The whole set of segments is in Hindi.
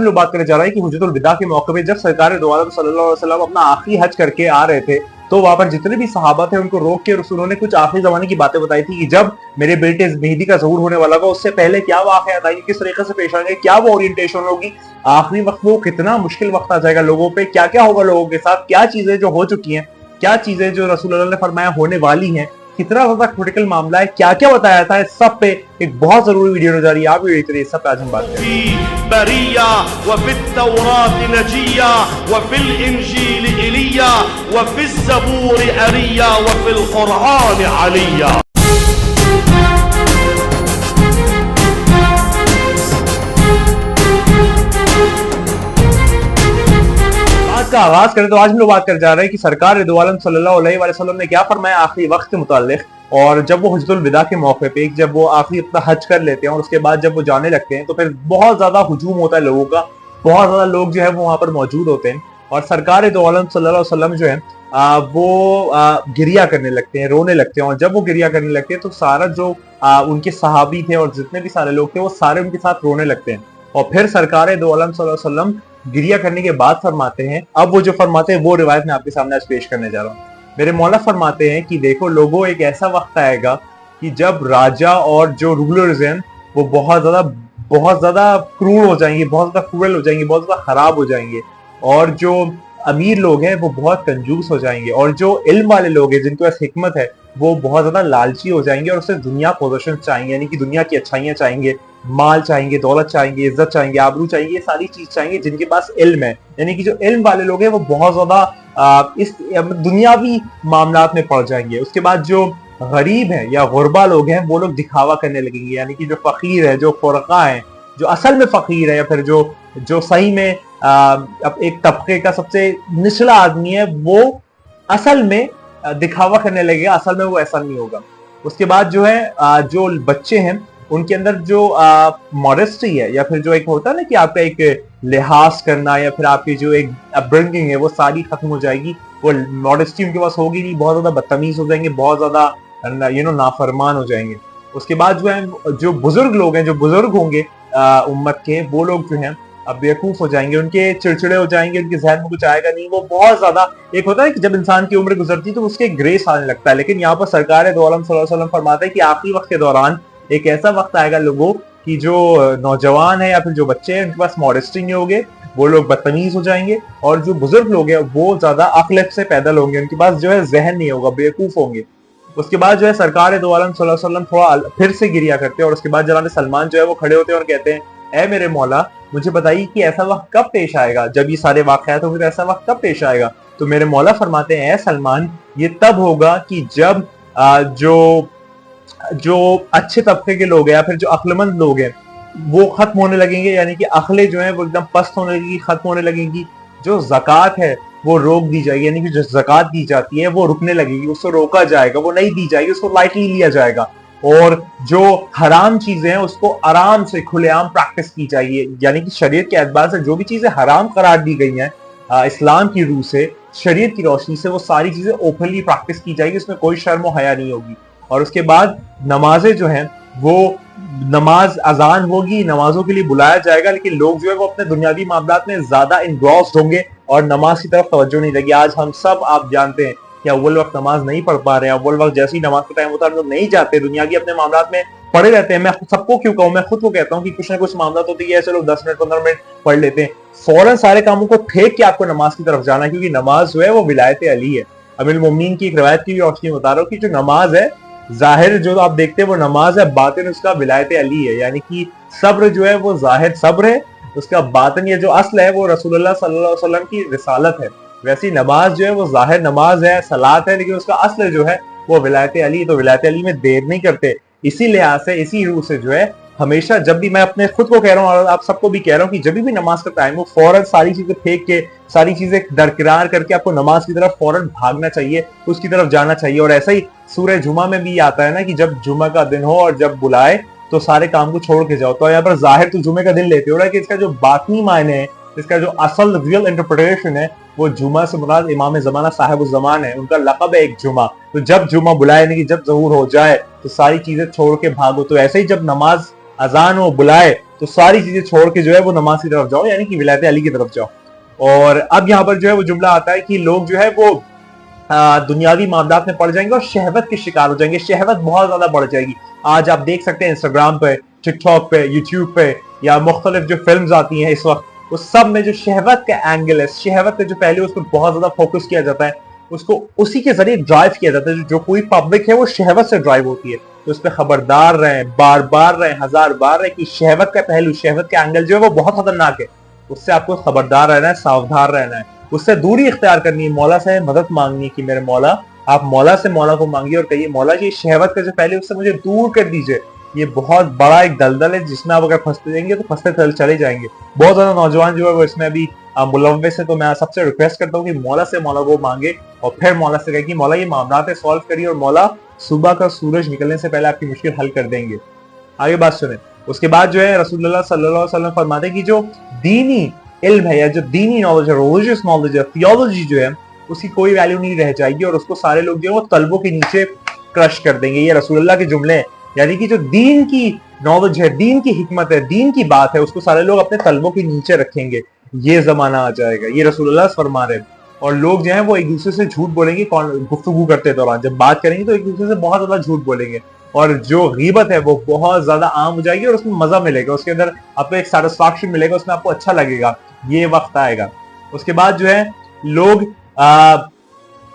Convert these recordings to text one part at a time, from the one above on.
हम लोग बात करने जा रहे हैं कि हुज्जतुल विदा के मौके पे जब सरकार दो आलम सल्लल्लाहु अलैहि वसल्लम अपना आखिरी हज करके आ रहे थे, तो वहां पर जितने भी सहाबा थे उनको रोक के उन्होंने कुछ आखिरी जमाने की बातें बताई थी कि जब मेरे बेटे मेहदी का ज़हूर होने वाला था उससे पहले क्या वाक़यात आएंगे, किस तरीके से पेश आएंगे, क्या वो ओरिएंटेशन होगी, आखिरी वक्त वो कितना मुश्किल वक्त आ जाएगा लोगों पे, क्या क्या होगा लोगों के साथ, क्या चीजें जो हो चुकी हैं, क्या चीजें जो रसूलुल्लाह ने फरमाया होने वाली हैं, कितना ज्यादा क्रिटिकल मामला है, क्या क्या बताया था, इस सब पे एक बहुत जरूरी वीडियो नजर आ रही है। आप वीडियो देखिए, इस सब पे आज हम बात करेंगे। का आगाज करें तो आज हम लोग बात कर जा रहे हैं कि सरकार दो आलम सल्लल्लाहु अलैहि वसल्लम ने क्या फरमाया आखिरी वक्त के मुताल्लिक। और जब वो हुज्जतुल विदा के मौके पे जब वो आखिरी अपना हज कर लेते हैं और उसके बाद जब वो जाने लगते हैं तो फिर बहुत ज्यादा हुजूम होता है लोगों का, बहुत ज्यादा लोग जो है वो वहां पर मौजूद होते हैं और सरकार दो आलम सल्लल्लाहु अलैहि वसल्लम जो है वो गिरिया करने लगते हैं, रोने लगते हैं। और जब वो गिरिया करने लगते हैं तो सारा जो उनके सहाबी थे और जितने भी सारे लोग थे वो सारे उनके साथ रोने लगते हैं। और फिर सरकार दो आलम सल्लल्लाहु अलैहि वसल्लम गिरिया करने के बाद फरमाते हैं, अब वो जो फरमाते हैं वो रिवायत मैं आपके सामने आज पेश करने जा रहा हूँ। मेरे मौला फरमाते हैं कि देखो लोगों, एक ऐसा वक्त आएगा कि जब राजा और जो रूलर्स हैं वो बहुत ज्यादा क्रूर हो जाएंगे, बहुत ज्यादा क्रूरल हो जाएंगे, बहुत ज्यादा खराब हो जाएंगे। और जो अमीर लोग हैं वो बहुत कंजूस हो जाएंगे और जो इल्म वाले लोग हैं जिनके पास हिकमत है वो बहुत ज्यादा लालची हो जाएंगे और उससे दुनिया पोजीशन चाहेंगे, यानी कि दुनिया की अच्छाइयां चाहेंगे, माल चाहेंगे, दौलत चाहेंगे, इज्जत चाहेंगे, आबरू चाहेंगे, ये सारी चीज चाहेंगे जिनके पास इल्म है। यानी कि जो इल्म वाले लोग हैं वो बहुत ज्यादा इस दुनियावी मामलात में पड़ जाएंगे। उसके बाद जो गरीब हैं या गुरबा लोग हैं वो लोग दिखावा करने लगेंगे, यानी कि जो फकीर है, जो फुरका है, जो असल में फकीर है या फिर जो सही में अब एक तबके का सबसे निचला आदमी है वो असल में दिखावा करने लगेगा, असल में वो ऐसा नहीं होगा। उसके बाद जो है जो बच्चे हैं उनके अंदर जो मॉडेस्टी है या फिर जो एक होता है ना कि आपका एक लिहाज करना या फिर आपकी जो एक अपब्रिंगिंग है वो सारी खत्म हो जाएगी। वो मॉडेस्टी उनके पास होगी नहीं, बहुत ज्यादा बदतमीज हो जाएंगे, बहुत ज्यादा नाफरमान हो जाएंगे। उसके बाद जो है जो बुजुर्ग लोग हैं, जो बुजुर्ग होंगे उम्मत के, वो लोग जो हैं अब बेवकूफ हो जाएंगे, उनके चिड़चिड़े हो जाएंगे, उनके जहन में कुछ आएगा नहीं। वो बहुत ज्यादा एक होता है कि जब इंसान की उम्र गुजरती है तो उसके ग्रेस आने लगता है, लेकिन यहाँ पर सरकार दो आलम सल्लल्लाहु अलैहि वसल्लम फरमाता है कि आखिरी वक्त के दौरान एक ऐसा वक्त आएगा लोगों की जो नौजवान है या फिर जो बच्चे हैं उनके पास मॉडेस्टी नहीं होंगे, वो लोग बदतमीज हो जाएंगे। और जो बुजुर्ग लोग हैं वो ज्यादा अक्ल से पैदल होंगे, उनके पास जो है जहन नहीं होगा, बेवकूफ होंगे। उसके बाद जो है सरकार दो आलम सल्लल्लाहु अलैहि वसल्लम थोड़ा फिर से गिरिया करते हैं और उसके बाद जनाब सलमान जो है वो खड़े होते हैं और कहते हैं, ऐ मेरे मौला मुझे बताइए कि ऐसा वक्त कब पेश आएगा, जब ये सारे वाकयात होंगे तो ऐसा वक्त कब पेश आएगा। तो मेरे मौला फरमाते हैं, ऐ सलमान ये तब होगा कि जब जो अच्छे तबके के लोग हैं या फिर जो अक्लमंद लोग हैं वो खत्म होने लगेंगे, यानी कि अखले जो है वो एकदम पस्त होने लगेगी, खत्म होने लगेंगी। जो ज़कात है वो रोक दी जाएगी, यानी कि जो ज़कात दी जाती है वो रुकने लगेगी, उसको रोका जाएगा, वो नहीं दी जाएगी, उसको लाइटली लिया जाएगा। और जो हराम चीजें हैं उसको आराम से खुलेआम प्रैक्टिस की जाएगी, यानी कि शरीयत के एतबार से जो भी चीजें हराम करार दी गई हैं इस्लाम की रूह से, शरीयत की रोशनी से, वो सारी चीजें ओपनली प्रैक्टिस की जाएगी, उसमें कोई शर्म और हया नहीं होगी। और उसके बाद नमाजें जो हैं वो नमाज अजान होगी, नमाजों के लिए बुलाया जाएगा, लेकिन लोग जो है वो अपने दुनियावी मामलात में ज्यादा इन्वॉल्व होंगे और नमाज की तरफ तवज्जो नहीं देगी। आज हम सब आप जानते हैं कि अव्वल वक्त नमाज नहीं पढ़ पा रहे हैं, अव्वल वक्त जैसे ही नमाज का टाइम होता है हम लोग नहीं जाते, दुनिया की अपने मामलात में पड़े रहते हैं। मैं सबको क्यों कहूँ, मैं खुद को कहता हूँ कि कुछ ना कुछ मामलात होती है, चलो 10 मिनट 15 मिनट पढ़ लेते हैं, फौरन सारे कामों को फेंक के आपको नमाज की तरफ जाना है, क्योंकि नमाज जो है वो विलायत अली है। अमीरुल मोमिनीन की एक रिवायत की रोशनी बता रहा हूँ कि जो नमाज है जाहिर जो आप देखते हैं वो नमाज है, बातिन उसका विलायत अली है, यानी कि सब्र जो है वो जाहिर सब्र है, उसका बातिन ये जो असल है वो रसूलुल्लाह सल्लल्लाहु अलैहि वसल्लम की रिसालत है। वैसी नमाज जो है वो जाहिर नमाज है, सलात है, लेकिन उसका असल जो है वो विलायत अली। तो विलायत अली में देर नहीं करते, इसी लिहाज से इसी रूह से जो है हमेशा जब भी मैं अपने खुद को कह रहा हूँ और आप सबको भी कह रहा हूँ कि जब भी नमाज का टाइम हो फौरन सारी चीजें फेंक के, सारी चीजें दरकिरार करके आपको नमाज की तरफ फौरन भागना चाहिए, उसकी तरफ जाना चाहिए। और ऐसा ही सूरह जुमा में भी आता है ना कि जब जुमा का दिन हो और जब बुलाए तो सारे काम को छोड़ के जाओ। तो यहाँ पर जाहिर तो जुमे का दिन लेते हो रहा है कि इसका जो बातनी मायने है, इसका जो असल रियल इंटरप्रिटेशन है वो जुमा से मुराद इमाम ज़माना साहिब ज़मान है, उनका लक़ब है एक जुमा। तो जब जुमा बुलाए यानी कि जब ज़हूर हो जाए तो सारी चीजें छोड़ के भागो। तो ऐसे ही जब नमाज अजान हो बुलाए तो सारी चीजें छोड़ के जो है वो नमाज की तरफ जाओ, यानी कि विलायत अली की तरफ जाओ। और अब यहाँ पर जो है वो जुमला आता है कि लोग जो है वो दुनियावी मामलात में पड़ जाएंगे और शहवत के शिकार हो जाएंगे, शहवत बहुत ज्यादा बढ़ जाएगी। आज आप देख सकते हैं इंस्टाग्राम पे, टिकटॉक पे, यूट्यूब पे या मुख्तलिफ जो फिल्म्स आती हैं इस वक्त, वो सब में जो शहवत का एंगल है, शहवत का जो पहले उस पर बहुत ज्यादा फोकस किया जाता है, उसको उसी के जरिए ड्राइव किया जाता है। जो कोई पब्लिक है वो शहवत से ड्राइव होती है, तो उस पर खबरदार रहें, बार बार रहें, हजार बार रहें कि शहवत का पहलू, शहवत का एंगल जो है वो बहुत खतरनाक है। उससे आपको खबरदार रहना है, सावधान रहना है, उससे दूरी इख्तियार करनी है, मौला से मदद मांगनी है कि मेरे मौला, आप मौला से मौला को मांगिए और कहिए मौला जी शहवत का जो पहले उससे मुझे दूर कर दीजिए, ये बहुत बड़ा एक दलदल है जिसमें आप अगर फंसते जाएंगे तो फंसते चले जाएंगे। बहुत ज्यादा नौजवान जो है वो इसमें अभी मुलव्वस है, तो मैं सबसे रिक्वेस्ट करता हूँ कि मौला से मौला को मांगे और फिर मौला से कहे कि मौला ये मामलात सॉल्व करिए, और मौला सुबह का सूरज निकलने से पहले आपकी मुश्किल हल कर देंगे। आगे बात सुने। उसके बाद जो है रसूलुल्लाह सल्लल्लाहु अलैहि वसल्लम फरमाते हैं कि जो दीनी इल्म है या जो दीनी नॉलेज है, रिलीजियस नॉलेज है, थियोलॉजी जो है, उसकी कोई वैल्यू नहीं रह जाएगी और उसको सारे लोग जो है वो तलबों के नीचे क्रश कर देंगे। ये रसूलुल्लाह के जुमले हैं, यानी कि जो दीन की नॉलेज है, दीन की हिकमत है, दीन की बात है, उसको सारे लोग अपने तलबों के नीचे रखेंगे। ये जमाना आ जाएगा, ये रसूलुल्लाह फरमा रहे हैं। और लोग जो है वो एक दूसरे से झूठ बोलेंगे, गुफ्तगू करते दौरान जब बात करेंगे तो एक दूसरे से बहुत ज्यादा झूठ बोलेंगे, और जो गीबत है वो बहुत ज्यादा आम हो जाएगी और उसमें मजा मिलेगा, उसके अंदर आपको एक सेटिस्फैक्शन मिलेगा, उसमें आपको अच्छा लगेगा। ये वक्त आएगा। उसके बाद जो है लोग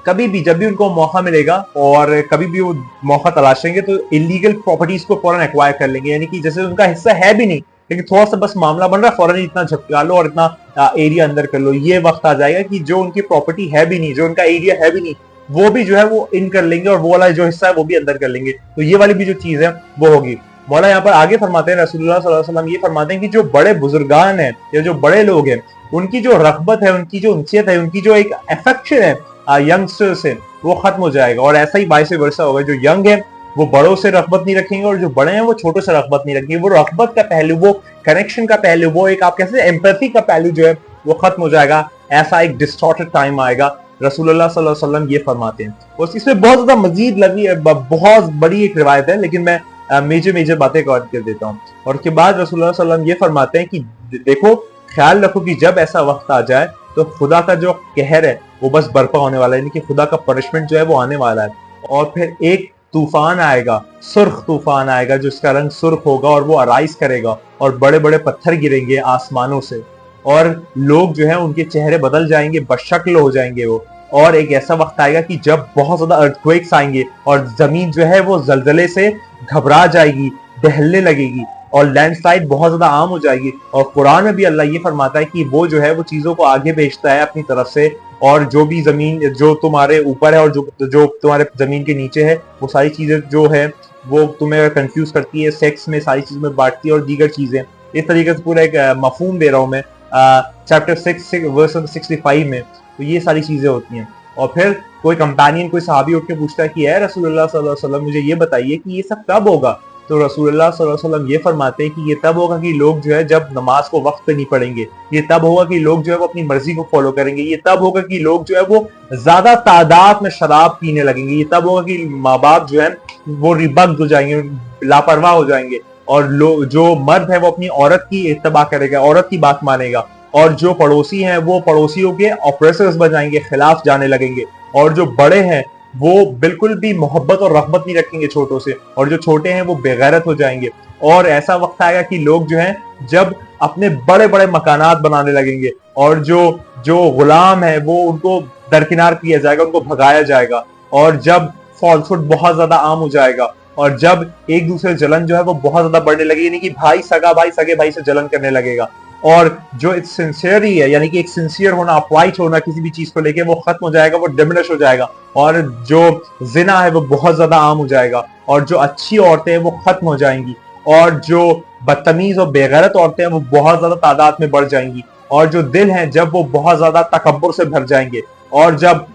कभी भी जब भी उनको मौका मिलेगा और कभी भी वो मौका तलाशेंगे तो इलीगल प्रॉपर्टीज को फौरन एक्वायर कर लेंगे, यानी कि जैसे उनका हिस्सा है भी नहीं लेकिन थोड़ा सा बस मामला बन रहा है, फौरन इतना झपका लो और इतना एरिया अंदर कर लो। ये वक्त आ जाएगा कि जो उनकी प्रॉपर्टी है भी नहीं, जो उनका एरिया है भी नहीं, वो भी जो है वो इन कर लेंगे और वो वाला जो हिस्सा है वो भी अंदर कर लेंगे। तो ये वाली भी जो चीज है वो होगी। मौला यहाँ पर आगे फरमाते हैं, रसूलुल्लाह सल्लल्लाहु अलैहि वसल्लम ये फरमाते हैं कि जो बड़े बुजुर्गान हैं या जो बड़े लोग हैं, उनकी जो रगबत है, उनकी जो उनसियत है, उनकी जो एक अफेक्शन है यंगस्टर से, वो खत्म हो जाएगा। और ऐसा ही वाइस वर्सा होगा, जो यंग है वो बड़ों से रगबत नहीं रखेंगे और जो बड़े हैं वो छोटों से रगबत नहीं रखेंगे। वो रगबत का पहलू, वो कनेक्शन का पहलू, वो एक आप कैसे एम्पैथी का पहलू जो है वो खत्म हो जाएगा। ऐसा एक डिस्टॉर्टेड टाइम आएगा, रसूलुल्लाह सल्लल्लाहु अलैहि वसल्लम ये फरमाते हैं। और इसमें बहुत ज्यादा मजीद लगी, बहुत बड़ी एक रिवायत है, लेकिन मैं मेजर बातें कवर कर देता हूँ। और उसके बाद रसूलुल्लाह सल्लल्लाहु अलैहि वसल्लम ये फरमाते हैं कि देखो, ख्याल रखो कि जब ऐसा वक्त आ जाए तो खुदा का जो कहर है वो बस बर्पा होने वाला है, यानी कि खुदा का पनिशमेंट जो है वो आने वाला है। और फिर एक तूफान आएगा, सुर्ख तूफान आएगा, जिसका रंग सुर्ख होगा और वो अराइज करेगा और बड़े बड़े पत्थर गिरेंगे आसमानों से, और लोग जो है उनके चेहरे बदल जाएंगे, बशक्ल हो जाएंगे वो। और एक ऐसा वक्त आएगा कि जब बहुत ज्यादा अर्थक्वेक्स आएंगे और जमीन जो है वो जलजले से घबरा जाएगी, दहलने लगेगी और लैंडस्लाइड बहुत ज्यादा आम हो जाएगी। और कुरान में भी अल्लाह ये फरमाता है कि वो जो है वो चीजों को आगे भेजता है अपनी तरफ से, और जो भी जमीन जो तुम्हारे ऊपर है और जो तुम्हारे जमीन के नीचे है, वो सारी चीजें जो है वो तुम्हें कंफ्यूज करती है, सेक्स में सारी चीज में बांटती है और दीगर चीजें। इस तरीके से पूरा एक मफहूम दे रहा हूं मैं चैप्टर 6 वर्स 65 में। तो ये सारी चीजें होती हैं। और फिर कोई कंपेनियन, कोई सहाबी उठ के पूछता है कि है रसूलुल्लाह सल्लल्लाहु अलैहि वसल्लम, मुझे ये बताइए कि ये सब कब होगा। तो रसूलुल्लाह सल्लल्लाहु अलैहि वसल्लम ये फरमाते हैं कि ये तब होगा कि लोग जो है जब नमाज को वक्त पे नहीं पढ़ेंगे, ये तब होगा कि लोग जो है वो अपनी मर्जी को फॉलो करेंगे, ये तब होगा कि लोग जो है वो ज्यादा तादाद में शराब पीने लगेंगे, ये तब होगा कि माँ बाप जो है वो रिबग्ड हो जाएंगे, लापरवाह हो जाएंगे, और लोग जो मर्द है वो अपनी औरत की इत्तबा करेगा, औरत की बात मानेगा, और जो पड़ोसी हैं वो पड़ोसियों के ऑपरेसर्स बन जाएंगे, खिलाफ जाने लगेंगे, और जो बड़े हैं वो बिल्कुल भी मोहब्बत और रगबत नहीं रखेंगे छोटों से, और जो छोटे हैं वो बेगैरत हो जाएंगे। और ऐसा वक्त आएगा कि लोग जो हैं जब अपने बड़े बड़े मकानात बनाने लगेंगे, और जो जो गुलाम है वो उनको दरकिनार किया जाएगा, उनको भगाया जाएगा, और जब फॉल्सहुड बहुत ज्यादा आम हो जाएगा, और जब एक दूसरे जलन जो है वो बहुत ज्यादा बढ़ने लगेगी, यानी कि भाई सगा भाई सगे भाई से जलन करने लगेगा, और जो एक सिंसियरी है, यानी कि एक सिंसियर होना, अपराइट होना किसी भी चीज को लेके, वो खत्म हो जाएगा, वो डिमिनिश हो जाएगा, और जो जिना है वो बहुत ज्यादा आम हो जाएगा, और जो अच्छी औरतें हैं वो खत्म हो जाएंगी, और जो बदतमीज और बेगैरत औरतें हैं वो बहुत ज्यादा तादाद में बढ़ जाएंगी, और जो दिल हैं जब वो बहुत ज्यादा तकब्बुर से भर जाएंगे, और जब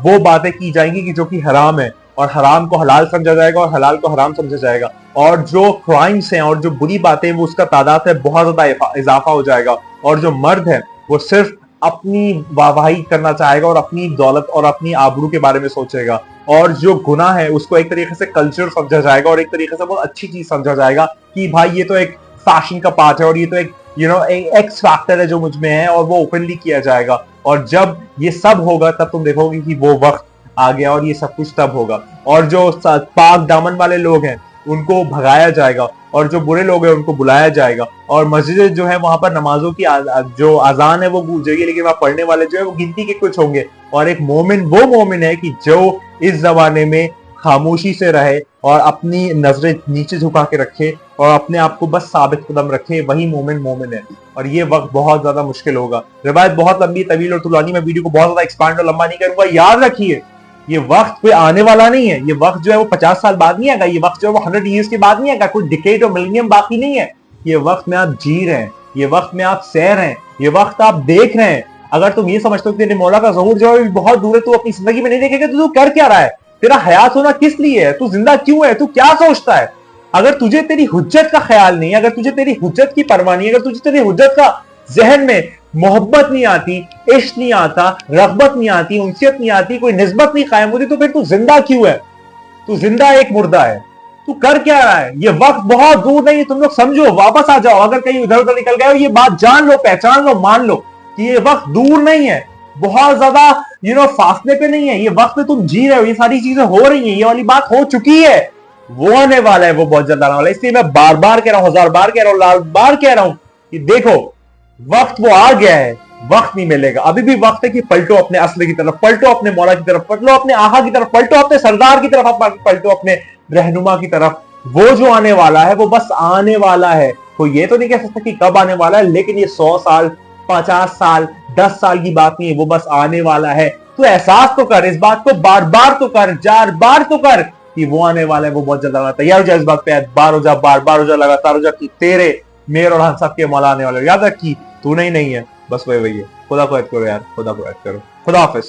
वो बातें की जाएंगी कि जो कि हराम है, और हराम को हलाल समझा जाएगा और हलाल को हराम समझा जाएगा, और जो क्राइम्स हैं और जो बुरी बातें हैं वो उसका तादाद है बहुत ज्यादा इजाफा हो जाएगा, और जो मर्द है वो सिर्फ अपनी वाहवाही करना चाहेगा और अपनी दौलत और अपनी आबरू के बारे में सोचेगा। और जो गुनाह है उसको एक तरीके से कल्चर समझा जाएगा और एक तरीके से बहुत अच्छी चीज समझा जाएगा कि भाई ये तो एक फैशन का पार्ट है और ये तो एक एक्स फैक्टर है जो मुझ में है, और वो ओपनली किया जाएगा। और जब ये सब होगा तब तुम देखोगे कि वो वक्त आ गया और ये सब कुछ तब होगा। और जो पाक दामन वाले लोग हैं उनको भगाया जाएगा और जो बुरे लोग हैं उनको बुलाया जाएगा। और मस्जिद जो है वहां पर नमाजों की जो अजान है वो गूंजेगी, लेकिन वहां पढ़ने वाले जो है वो गिनती के कुछ होंगे। और एक मोमिन वो मोमिन है कि जो इस जमाने में खामोशी से रहे और अपनी नजरें नीचे झुका के रखे और अपने आप को बस साबित कदम रखे, वही मोमिन मोमिन है। और ये वक्त बहुत ज्यादा मुश्किल होगा। रिवायत बहुत लंबी, तवील और तुलानी, मैं वीडियो को बहुत ज्यादा एक्सपांड और लंबा नहीं करूंगा। याद रखिए ये वक्त कोई आने वाला नहीं है। ये वक्त जो है वो 50 साल बाद नहीं आएगा। ये वक्त जो है वो 100 ईयर्स के बाद नहीं आएगा। कोई डिकेड और मिलेनियम बाकी नहीं है। ये वक्त में आप जी रहे हैं, ये वक्त में आप सह रहे हैं, ये वक्त आप देख रहे हैं। अगर तुम ये समझते हो कि तेरे मौला का ज़हूर जो है बहुत दूर है, तू अपनी जिंदगी में नहीं देखेगा, तो तू कर क्या रहा है? तेरा हयात होना किस लिए है? तू जिंदा क्यों है? तू क्या सोचता है? अगर तुझे तेरी हुज्जत का ख्याल नहीं, अगर तुझे तेरी हुज्जत की परवाह नहीं, अगर तुझे तेरी हुज्जत का जहन में मोहब्बत नहीं आती, इश्क नहीं आता, रगबत नहीं आती, उनसियत नहीं आती, कोई निस्बत नहीं कायम होती, तो फिर तू जिंदा क्यों है? तू जिंदा एक मुर्दा है। तू कर क्या रहा है? ये वक्त बहुत दूर नहीं है। तुम लोग समझो, वापस आ जाओ। अगर कहीं इधर उधर निकल गए हो, ये बात जान लो, पहचान लो, मान लो कि ये वक्त दूर नहीं है, बहुत ज्यादा फासले पे नहीं है। ये वक्त में तुम जी रहे हो, ये सारी चीजें हो रही हैं, ये वाली बात हो चुकी है। वो आने वाला है, वो बहुत जल्द आने वाला है। इसलिए मैं बार बार कह रहा हूं, 1000 बार कह रहा हूं, लाख बार कह रहा हूं कि देखो वक्त वो आ गया है, वक्त नहीं मिलेगा। अभी भी वक्त है कि पलटो अपने असली की तरफ, पलटो अपने मौला की तरफ, पलटो अपने आहा की तरफ, पलटो अपने सरदार की तरफ, पलटो अपने रहनुमा की तरफ। वो जो आने वाला है वो बस आने वाला है। कोई ये तो नहीं कह सकता कि कब आने वाला है, लेकिन ये 100 साल, 50 साल, 10 साल की बात नहीं है, वो बस आने वाला है। तो एहसास तो कर, इस बात को बार बार तो कर, 4 बार तो कर कि वो आने वाला है, वो बहुत जल्द आना। तैयार हो जा इस बात पे, बार हो जा, बार बार हो जा, लगातार हो जा कि तेरे, मेरे और हम सब के मौला आने वाले। याद रख कि तू नहीं है, बस वही है। खुदा को याद करो यार, खुदा को याद करो। खुदा हाफिज।